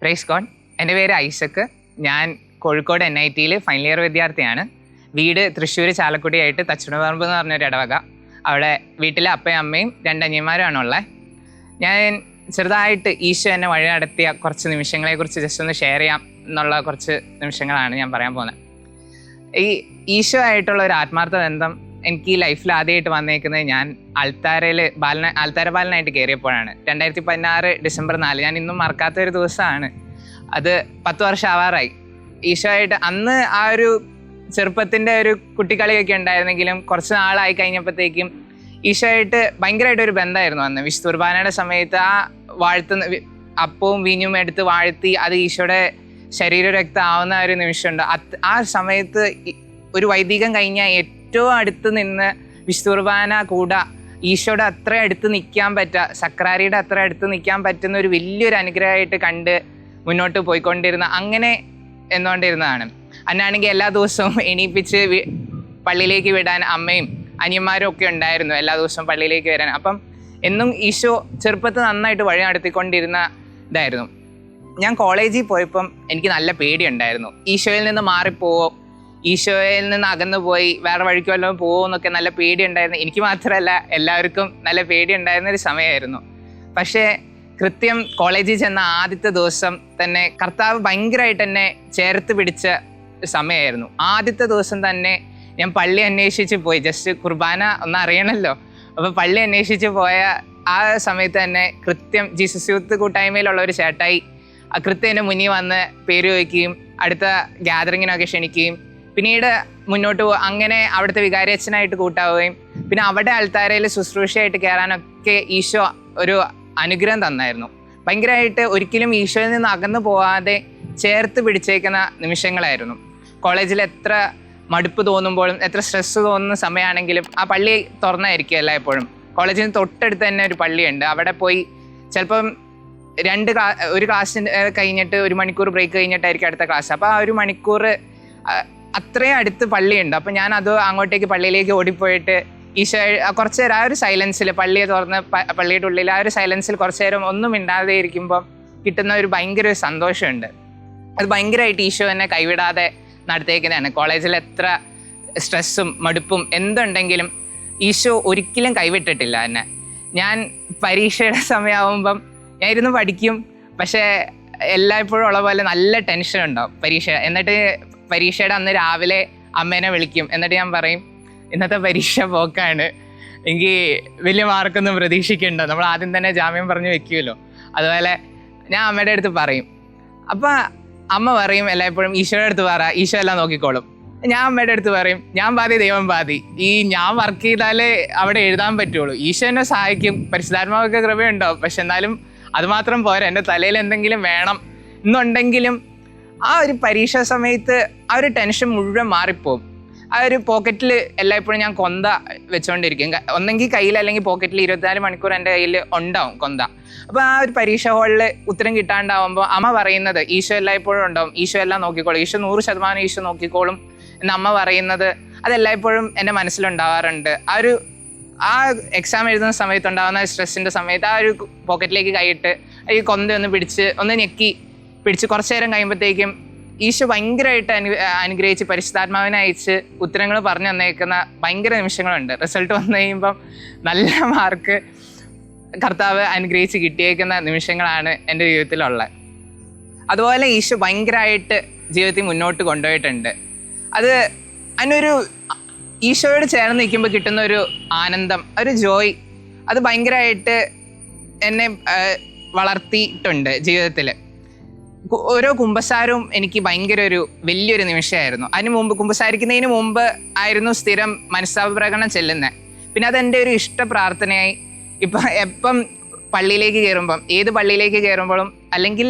Praise God. എൻ്റെ പേര് ഐസക്ക്. ഞാൻ കോഴിക്കോട് NIT ഫൈനൽ ഇയർ വിദ്യാർത്ഥിയാണ്. വീട് തൃശ്ശൂർ ചാലക്കുടിയായിട്ട് തച്ചുണപറമ്പ് എന്ന് പറഞ്ഞൊരു ഇടവക. അവിടെ വീട്ടിലെ അപ്പയും അമ്മയും 2 അനിയന്മാരുമാണുള്ളത്. ഞാൻ ചെറുതായിട്ട് ഈശോ എന്നെ വഴി നടത്തിയ കുറച്ച് നിമിഷങ്ങളെക്കുറിച്ച് ജസ്റ്റ് ഒന്ന് ഷെയർ ചെയ്യാം എന്നുള്ള കുറച്ച് നിമിഷങ്ങളാണ് ഞാൻ പറയാൻ പോകുന്നത്. ഈ ഈശോ ആയിട്ടുള്ള ഒരു ആത്മാർത്ഥ ബന്ധം എനിക്ക് ഈ ലൈഫിൽ ആദ്യമായിട്ട് വന്നേക്കുന്നത് ഞാൻ ആൽത്താര ബാലനായിട്ട് കയറിയപ്പോഴാണ്. 2016 ഡിസംബർ 4. ഞാൻ ഇന്നും മറക്കാത്തൊരു ദിവസമാണ്. അത് 10 വർഷം ആവാറായി. ഈശോ ആയിട്ട് അന്ന് ആ ഒരു ചെറുപ്പത്തിൻ്റെ ഒരു കുട്ടിക്കളിയൊക്കെ ഉണ്ടായിരുന്നെങ്കിലും കുറച്ച് നാളായി കഴിഞ്ഞപ്പോഴത്തേക്കും ഈശോ ആയിട്ട് ഭയങ്കരമായിട്ടൊരു ബന്ധമായിരുന്നു. അന്ന് വിശുദ്ധ കുർബാനയുടെ സമയത്ത് ആ വാഴ്ത്തുന്ന അപ്പവും വീഞ്ഞും എടുത്ത് വാഴ്ത്തി അത് ഈശോയുടെ ശരീരരക്തം ആവുന്ന ഒരു നിമിഷമുണ്ട്. ആ സമയത്ത് ഒരു വൈദികം കഴിഞ്ഞാൽ ഏറ്റവും അടുത്ത് നിന്ന് വിശുദ്ധ കുർബാന കൂടെ ഈശോയുടെ അത്ര അടുത്ത് നിൽക്കാൻ സക്രാരിയുടെ അത്ര അടുത്ത് നിൽക്കാൻ പറ്റുന്ന ഒരു വലിയൊരു അനുഗ്രഹമായിട്ട് കണ്ട് മുന്നോട്ട് പോയിക്കൊണ്ടിരുന്ന അങ്ങനെ എന്നുകൊണ്ടിരുന്നതാണ്. അന്നാണെങ്കിൽ എല്ലാ ദിവസവും എണീപ്പിച്ച് പള്ളിയിലേക്ക് വിടാൻ അമ്മയും അനിയന്മാരും ഒക്കെ ഉണ്ടായിരുന്നു എല്ലാ ദിവസവും പള്ളിയിലേക്ക് വരാൻ. അപ്പം എന്നും ഈശോ ചെറുപ്പത്തിൽ നന്നായിട്ട് വഴി നടത്തിക്കൊണ്ടിരുന്ന ഇതായിരുന്നു. ഞാൻ കോളേജിൽ പോയപ്പം എനിക്ക് നല്ല പേടിയുണ്ടായിരുന്നു. ഈശോയിൽ നിന്ന് മാറിപ്പോവോ, ഈശോയിൽ നിന്ന് അകന്നു പോയി വേറെ വഴിക്ക് വല്ലതും പോകുമെന്നൊക്കെ നല്ല പേടിയുണ്ടായിരുന്നു. എനിക്ക് മാത്രമല്ല എല്ലാവർക്കും നല്ല പേടിയുണ്ടായിരുന്ന ഒരു സമയമായിരുന്നു. പക്ഷേ കൃത്യം കോളേജിൽ ചെന്ന ആദ്യത്തെ ദിവസം തന്നെ കർത്താവ് ഭയങ്കരമായിട്ട് എന്നെ ചേർത്ത് പിടിച്ച സമയമായിരുന്നു. ആദ്യത്തെ ദിവസം തന്നെ ഞാൻ പള്ളി അന്വേഷിച്ച് പോയി. ജസ്റ്റ് കുർബാന ഒന്ന് അറിയണമല്ലോ. അപ്പോൾ പള്ളി അന്വേഷിച്ച് പോയ ആ സമയത്ത് തന്നെ കൃത്യം ജീസസ് യൂത്ത് കൂട്ടായ്മയിലുള്ള ഒരു ചേട്ടായി കൃത്യം എൻ്റെ മുന്നിൽ വന്ന് പേര് ചോദിക്കുകയും അടുത്ത ഗ്യാതറിങ്ങിനൊക്കെ ക്ഷണിക്കുകയും പിന്നീട് മുന്നോട്ട് അങ്ങനെ അവിടുത്തെ വികാരിയച്ഛനായിട്ട് കൂട്ടാവുകയും പിന്നെ അവിടെ ആൾത്താരയിൽ ശുശ്രൂഷയായിട്ട് കയറാനൊക്കെ ഈശോ ഒരു അനുഗ്രഹം തന്നായിരുന്നു. ഭയങ്കരമായിട്ട് ഒരിക്കലും ഈശോയിൽ നിന്ന് അകന്നു പോകാതെ ചേർത്ത് പിടിച്ചേക്കുന്ന നിമിഷങ്ങളായിരുന്നു. കോളേജിൽ എത്ര മടുപ്പ് തോന്നുമ്പോഴും എത്ര സ്ട്രെസ്സ് തോന്നുന്ന സമയമാണെങ്കിലും ആ പള്ളി തുറന്നായിരിക്കും എല്ലായ്പ്പോഴും. കോളേജിന് തൊട്ടടുത്ത് തന്നെ ഒരു പള്ളിയുണ്ട്. അവിടെ പോയി ചിലപ്പം ഒരു ക്ലാസ് കഴിഞ്ഞിട്ട് 1 മണിക്കൂർ ബ്രേക്ക് കഴിഞ്ഞിട്ടായിരിക്കും അടുത്ത ക്ലാസ്. അപ്പോൾ ആ 1 മണിക്കൂർ അത്രയും അടുത്ത് പള്ളിയുണ്ട്. അപ്പോൾ ഞാൻ അങ്ങോട്ടേക്ക് പള്ളിയിലേക്ക് ഓടിപ്പോയിട്ട് ഈശോ കുറച്ച് നേരം ആ ഒരു സൈലൻസിൽ പള്ളിയെ തുറന്ന് പള്ളിയുടെ ഉള്ളിൽ ആ ഒരു സൈലൻസിൽ കുറച്ച് നേരം ഒന്നും മിണ്ടാതെ ഇരിക്കുമ്പോൾ കിട്ടുന്ന ഒരു ഭയങ്കര ഒരു സന്തോഷമുണ്ട്. അത് ഭയങ്കരമായിട്ട് ഈശോ എന്നെ കൈവിടാതെ നടത്തിയേക്കുന്നതാണ്. കോളേജിൽ എത്ര സ്ട്രെസ്സും മടുപ്പും എന്തുണ്ടെങ്കിലും ഈശോ ഒരിക്കലും കൈവിട്ടിട്ടില്ല എന്നെ. ഞാൻ പരീക്ഷയുടെ സമയമാകുമ്പം ഞാൻ ഇരുന്ന് പഠിക്കും, പക്ഷേ എല്ലായ്പ്പോഴും ഉള്ള പോലെ നല്ല ടെൻഷൻ ഉണ്ടാവും എന്നിട്ട് പരീക്ഷയുടെ അന്ന് രാവിലെ അമ്മേനെ വിളിക്കും. എന്നിട്ട് ഞാൻ പറയും ഇന്നത്തെ പരീക്ഷ പോക്കാണ്, എനിക്ക് വലിയ മാർക്കൊന്നും പ്രതീക്ഷിക്കണ്ട. നമ്മൾ ആദ്യം തന്നെ ജാമ്യം പറഞ്ഞ് വെക്കുമല്ലോ. അതുപോലെ ഞാൻ അമ്മയുടെ അടുത്ത് പറയും. അപ്പം അമ്മ പറയും എല്ലായ്പ്പോഴും ഈശോയുടെ അടുത്ത് പറ, ഈശോ എല്ലാം നോക്കിക്കോളും. ഞാൻ അമ്മയുടെ അടുത്ത് പറയും ഞാൻ പാതി ദൈവം പാതി. ഞാൻ വർക്ക് ചെയ്താലേ അവിടെ എഴുതാൻ പറ്റുള്ളൂ. ഈശോ എന്നെ സഹായിക്കും, പരിശുദ്ധാത്മാവൊക്കെ കൃപയുണ്ടാവും. പക്ഷെ എന്നാലും അതുമാത്രം പോരാ, എൻ്റെ തലയിൽ എന്തെങ്കിലും വേണം എന്നുണ്ടെങ്കിലും ആ ഒരു പരീക്ഷാ സമയത്ത് ആ ഒരു ടെൻഷൻ മുഴുവൻ മാറിപ്പോവും. ആ ഒരു പോക്കറ്റിൽ എല്ലായ്പ്പോഴും ഞാൻ കൊന്ത വെച്ചുകൊണ്ടിരിക്കും. ഒന്നെങ്കിൽ കയ്യിൽ അല്ലെങ്കിൽ പോക്കറ്റിൽ 24 മണിക്കൂർ എൻ്റെ കയ്യിൽ ഉണ്ടാവും കൊന്ത. അപ്പോൾ ആ ഒരു പരീക്ഷ ഹാളിൽ ഉത്തരം കിട്ടാണ്ടാവുമ്പോൾ അമ്മ പറയുന്നത് ഈശോ എല്ലായ്പ്പോഴും ഉണ്ടാവും, ഈശോ എല്ലാം നോക്കിക്കോളും, ഈശോ 100% ഈശോ നോക്കിക്കോളും എന്ന് അമ്മ പറയുന്നത് അതെല്ലായ്പ്പോഴും എൻ്റെ മനസ്സിലുണ്ടാവാറുണ്ട്. ആ എക്സാം എഴുതുന്ന സമയത്തുണ്ടാകുന്ന സ്ട്രെസ്സിൻ്റെ സമയത്ത് ആ ഒരു പോക്കറ്റിലേക്ക് കൈയിട്ട് ഈ കൊന്ത ഒന്ന് ഞെക്കി പിടിച്ച് കുറച്ച് നേരം കഴിയുമ്പോഴത്തേക്കും ഈശോ ഭയങ്കരമായിട്ട് അനുഗ്രഹിച്ച് പരിശുദ്ധാത്മാവിനെ അയച്ച് ഉത്തരങ്ങൾ പറഞ്ഞു തന്നേക്കുന്ന ഭയങ്കര നിമിഷങ്ങളുണ്ട്. റിസൾട്ട് വന്നു കഴിയുമ്പം നല്ല മാർക്ക് കർത്താവ് അനുഗ്രഹിച്ച് കിട്ടിയേക്കുന്ന നിമിഷങ്ങളാണ് എൻ്റെ ജീവിതത്തിലുള്ളത്. അതുപോലെ ഈശോ ഭയങ്കരമായിട്ട് ജീവിതത്തിൽ മുന്നോട്ട് കൊണ്ടുപോയിട്ടുണ്ട്. അതിനൊരു ഈശോയോട് ചേർന്ന് നിൽക്കുമ്പോൾ കിട്ടുന്ന ഒരു ആനന്ദം, ഒരു ജോയ്, അത് ഭയങ്കരമായിട്ട് എന്നെ വളർത്തിയിട്ടുണ്ട് ജീവിതത്തിൽ. ഓരോ കുമ്പസാരവും എനിക്ക് ഭയങ്കര വലിയൊരു നിമിഷമായിരുന്നു. കുമ്പസാരിക്കുന്നതിന് മുമ്പ് ആയിരുന്നു സ്ഥിരം മനസ്താപ പ്രകടനം ചെല്ലുന്നത്. പിന്നെ അതെൻ്റെ ഒരു ഇഷ്ട പ്രാർത്ഥനയായി. എപ്പം പള്ളിയിലേക്ക് കയറുമ്പം, ഏത് പള്ളിയിലേക്ക് കയറുമ്പോഴും അല്ലെങ്കിൽ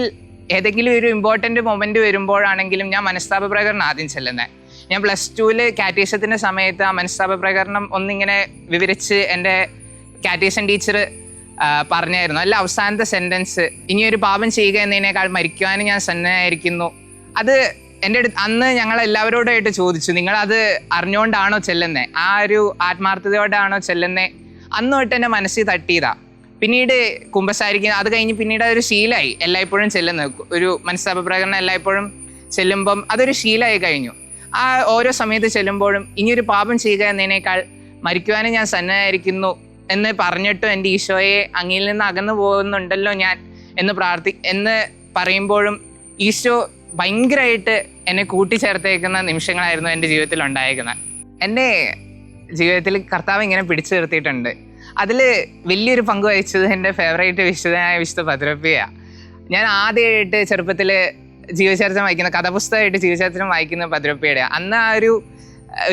ഏതെങ്കിലും ഒരു ഇമ്പോർട്ടൻ്റ് മൊമെൻ്റ് വരുമ്പോഴാണെങ്കിലും ഞാൻ മനസ്താപ പ്രകടനം ആദ്യം ചെല്ലുന്നത്. ഞാൻ +2 കാറ്റീസത്തിൻ്റെ സമയത്ത് ആ മനസ്താപ പ്രകടനം ഒന്നിങ്ങനെ വിവരിച്ച് എൻ്റെ കാറ്റീസൻ ടീച്ചർ പറഞ്ഞായിരുന്നു. അല്ല അവസാനത്തെ സെൻറ്റൻസ്, ഇനിയൊരു പാപം ചെയ്യുക എന്നതിനേക്കാൾ മരിക്കുവാനും ഞാൻ സന്നദ്ധനായിരിക്കുന്നു. അത് എൻ്റെ അന്ന് ഞങ്ങളെല്ലാവരോടായിട്ട് ചോദിച്ചു, നിങ്ങളത് അറിഞ്ഞുകൊണ്ടാണോ ചെല്ലുന്നത്, ആ ഒരു ആത്മാർത്ഥതയോടാണോ ചെല്ലുന്നത്? അന്ന് തൊട്ട് എൻ്റെ മനസ്സിൽ തട്ടിയതാ. പിന്നീട് കുമ്പസാരിക്കുന്ന അത് കഴിഞ്ഞ് പിന്നീട് അതൊരു ശീലമായി എല്ലായ്പ്പോഴും ചെല്ലുന്നത്. ഒരു മനസ്താപ പ്രകടനം എല്ലായ്പ്പോഴും ചെല്ലുമ്പം അതൊരു ശീലമായി കഴിഞ്ഞു. ആ ഓരോ സമയത്ത് ചെല്ലുമ്പോഴും ഇനിയൊരു പാപം ചെയ്യുക എന്നതിനേക്കാൾ മരിക്കുവാനും ഞാൻ സന്നദ്ധമായിരിക്കുന്നു എന്ന് പറഞ്ഞിട്ടും എൻ്റെ ഈശോയെ അങ്ങിൽ നിന്ന് അകന്നു പോകുന്നുണ്ടല്ലോ ഞാൻ എന്ന് പറയുമ്പോഴും ഈശോ ഭയങ്കരമായിട്ട് എന്നെ കൂട്ടിച്ചേർത്തേക്കുന്ന നിമിഷങ്ങളായിരുന്നു എൻ്റെ ജീവിതത്തിൽ ഉണ്ടായിരിക്കുന്നത്. എൻ്റെ ജീവിതത്തിൽ കർത്താവ് ഇങ്ങനെ പിടിച്ചു നിർത്തിയിട്ടുണ്ട്. അതിൽ വലിയൊരു പങ്ക് വഹിച്ചത് എൻ്റെ ഫേവറേറ്റ് വിശുദ്ധനായ വിശുദ്ധ പത്രോപ്പിയാണ്. ഞാൻ ആദ്യമായിട്ട് ചെറുപ്പത്തിൽ ജീവചരിത്രം വായിക്കുന്ന കഥാപുസ്തകമായിട്ട് ജീവചരിത്രം വായിക്കുന്ന പത്രോപ്പിയുടെ അന്ന് ആ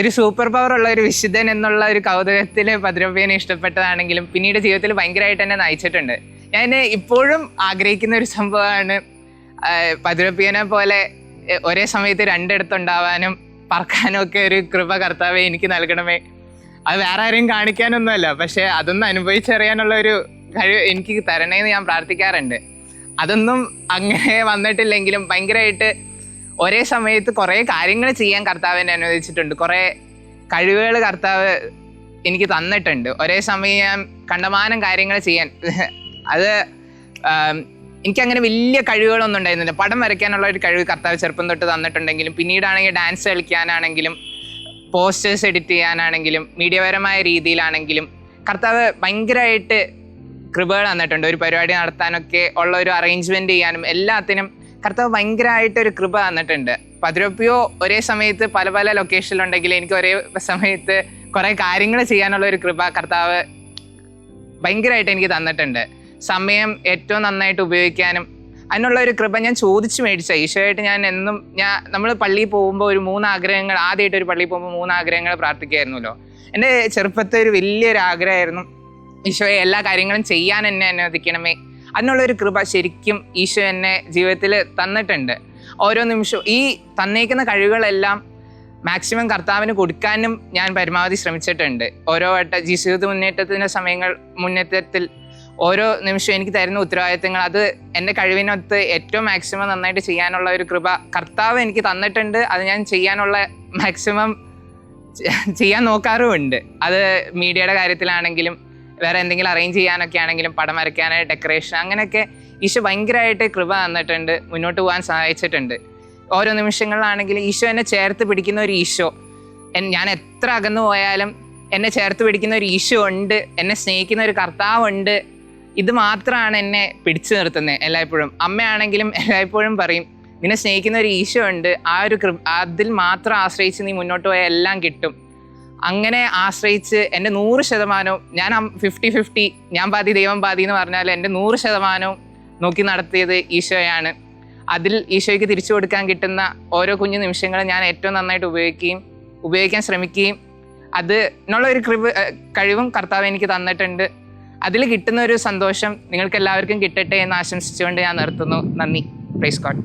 ഒരു സൂപ്പർ പവർ ഉള്ള ഒരു വിശുദ്ധൻ എന്നുള്ള ഒരു കൗതുകത്തിൽ പത്രോപ്പിയനെ ഇഷ്ടപ്പെട്ടതാണെങ്കിലും പിന്നീട് ജീവിതത്തിൽ ഭയങ്കരമായിട്ട് എന്നെ നയിച്ചിട്ടുണ്ട്. ഞാൻ ഇപ്പോഴും ആഗ്രഹിക്കുന്ന ഒരു സംഭവമാണ് പത്രോപ്പിയനെ പോലെ ഒരേ സമയത്ത് രണ്ടിടത്തുണ്ടാവാനും പറക്കാനും ഒക്കെ ഒരു കൃപ കർത്താവേ എനിക്ക് നൽകണമേ. അത് വേറെ ആരെയും കാണിക്കാനൊന്നുമല്ല, പക്ഷെ അതൊന്നും അനുഭവിച്ചറിയാനുള്ള ഒരു കഴിവ് എനിക്ക് തരണേന്ന് ഞാൻ പ്രാർത്ഥിക്കാറുണ്ട്. അതൊന്നും അങ്ങനെ വന്നിട്ടില്ലെങ്കിലും ഭയങ്കരമായിട്ട് ഒരേ സമയത്ത് കുറേ കാര്യങ്ങൾ ചെയ്യാൻ കർത്താവ് എന്നെ അനുവദിച്ചിട്ടുണ്ട്. കുറേ കഴിവുകൾ കർത്താവ് എനിക്ക് തന്നിട്ടുണ്ട്. ഒരേ സമയം കണ്ടമാനം കാര്യങ്ങൾ ചെയ്യാൻ. അത് എനിക്കങ്ങനെ വലിയ കഴിവുകളൊന്നും ഉണ്ടായിരുന്നില്ല. പടം വരയ്ക്കാനുള്ള ഒരു കഴിവ് കർത്താവ് ചെറുപ്പം തൊട്ട് തന്നിട്ടുണ്ടെങ്കിലും പിന്നീടാണെങ്കിൽ ഡാൻസ് കളിക്കാനാണെങ്കിലും പോസ്റ്റേഴ്സ് എഡിറ്റ് ചെയ്യാനാണെങ്കിലും മീഡിയപരമായ രീതിയിലാണെങ്കിലും കർത്താവ് ഭയങ്കരമായിട്ട് കൃപകൾ തന്നിട്ടുണ്ട്. ഒരു പരിപാടി നടത്താനൊക്കെ ഉള്ള ഒരു അറേഞ്ച്മെൻറ്റ് ചെയ്യാനും എല്ലാത്തിനും കർത്താവ് ഭയങ്കരമായിട്ടൊരു കൃപ തന്നിട്ടുണ്ട്. പത്രോപ്പിയോ ഒരേ സമയത്ത് പല പല ലൊക്കേഷനിലുണ്ടെങ്കിൽ എനിക്ക് ഒരേ സമയത്ത് കുറേ കാര്യങ്ങൾ ചെയ്യാനുള്ള ഒരു കൃപ കർത്താവ് ഭയങ്കരമായിട്ട് എനിക്ക് തന്നിട്ടുണ്ട്. സമയം ഏറ്റവും നന്നായിട്ട് ഉപയോഗിക്കാനും അതിനുള്ള ഒരു കൃപ ഞാൻ ചോദിച്ചു മേടിച്ച ഈശോയായിട്ട് നമ്മൾ പള്ളിയിൽ പോകുമ്പോൾ ഒരു 3 ആഗ്രഹങ്ങൾ ആദ്യമായിട്ട് ഒരു പള്ളിയിൽ പോകുമ്പോൾ 3 ആഗ്രഹങ്ങൾ പ്രാർത്ഥിക്കായിരുന്നല്ലോ. എൻ്റെ ചെറുപ്പത്തിൽ ഒരു വലിയൊരു ആഗ്രഹമായിരുന്നു ഈശോയെ എല്ലാ കാര്യങ്ങളും ചെയ്യാൻ എന്നെ അനുവദിക്കണമേ. അതിനുള്ളൊരു കൃപ ശരിക്കും ഈശോ എന്നെ ജീവിതത്തിൽ തന്നിട്ടുണ്ട്. ഓരോ നിമിഷവും ഈ തന്നേക്കുന്ന കഴിവുകളെല്ലാം മാക്സിമം കർത്താവിന് കൊടുക്കാനും ഞാൻ പരമാവധി ശ്രമിച്ചിട്ടുണ്ട്. ഓരോ ജീവിത മുന്നേറ്റത്തിൽ ഓരോ നിമിഷവും എനിക്ക് തരുന്ന ഉത്തരവാദിത്തങ്ങൾ അത് എൻ്റെ കഴിവിനൊത്ത് ഏറ്റവും മാക്സിമം നന്നായിട്ട് ചെയ്യാനുള്ള ഒരു കൃപ കർത്താവ് എനിക്ക് തന്നിട്ടുണ്ട്. അത് ഞാൻ ചെയ്യാനുള്ള മാക്സിമം ചെയ്യാൻ നോക്കാറുമുണ്ട്. അത് മീഡിയയുടെ കാര്യത്തിലാണെങ്കിലും വേറെ എന്തെങ്കിലും അറേഞ്ച് ചെയ്യാനൊക്കെ ആണെങ്കിലും പടം വരയ്ക്കാനായി ഡെക്കറേഷൻ അങ്ങനെയൊക്കെ ഈശോ ഭയങ്കരമായിട്ട് കൃപ തന്നിട്ടുണ്ട്, മുന്നോട്ട് പോകാൻ സഹായിച്ചിട്ടുണ്ട്. ഓരോ നിമിഷങ്ങളിലാണെങ്കിലും ഈശോ എന്നെ ചേർത്ത് പിടിക്കുന്ന ഒരു ഈശോ, ഞാൻ എത്ര അകന്നു പോയാലും എന്നെ ചേർത്ത് പിടിക്കുന്ന ഒരു ഈശോ ഉണ്ട്, എന്നെ സ്നേഹിക്കുന്ന ഒരു കർത്താവുണ്ട്. ഇത് മാത്രമാണ് എന്നെ പിടിച്ചു നിർത്തുന്നത് എല്ലായ്പ്പോഴും. അമ്മയാണെങ്കിലും എല്ലായ്പ്പോഴും പറയും നിന്നെ സ്നേഹിക്കുന്ന ഒരു ഈശോ ഉണ്ട്, ആ ഒരു അതിൽ മാത്രം ആശ്രയിച്ച് നീ മുന്നോട്ട് പോയാൽ എല്ലാം കിട്ടും. അങ്ങനെ ആശ്രയിച്ച് എൻ്റെ 100% ഞാൻ 50-50 ഞാൻ പാതി ദൈവം പാതി എന്ന് പറഞ്ഞാൽ എൻ്റെ 100% നോക്കി നടത്തിയത് ഈശോയാണ്. അതിൽ ഈശോയ്ക്ക് തിരിച്ചു കൊടുക്കാൻ കിട്ടുന്ന ഓരോ കുഞ്ഞു നിമിഷങ്ങളും ഞാൻ ഏറ്റവും നന്നായിട്ട് ഉപയോഗിക്കാൻ ശ്രമിക്കുകയും അതിനുള്ള ഒരു കഴിവും കർത്താവ് എനിക്ക് തന്നിട്ടുണ്ട്. അതിൽ കിട്ടുന്ന ഒരു സന്തോഷം നിങ്ങൾക്ക് എല്ലാവർക്കും കിട്ടട്ടെ എന്ന് ആശംസിച്ചുകൊണ്ട് ഞാൻ നിർത്തുന്നു. നന്ദി. Praise God.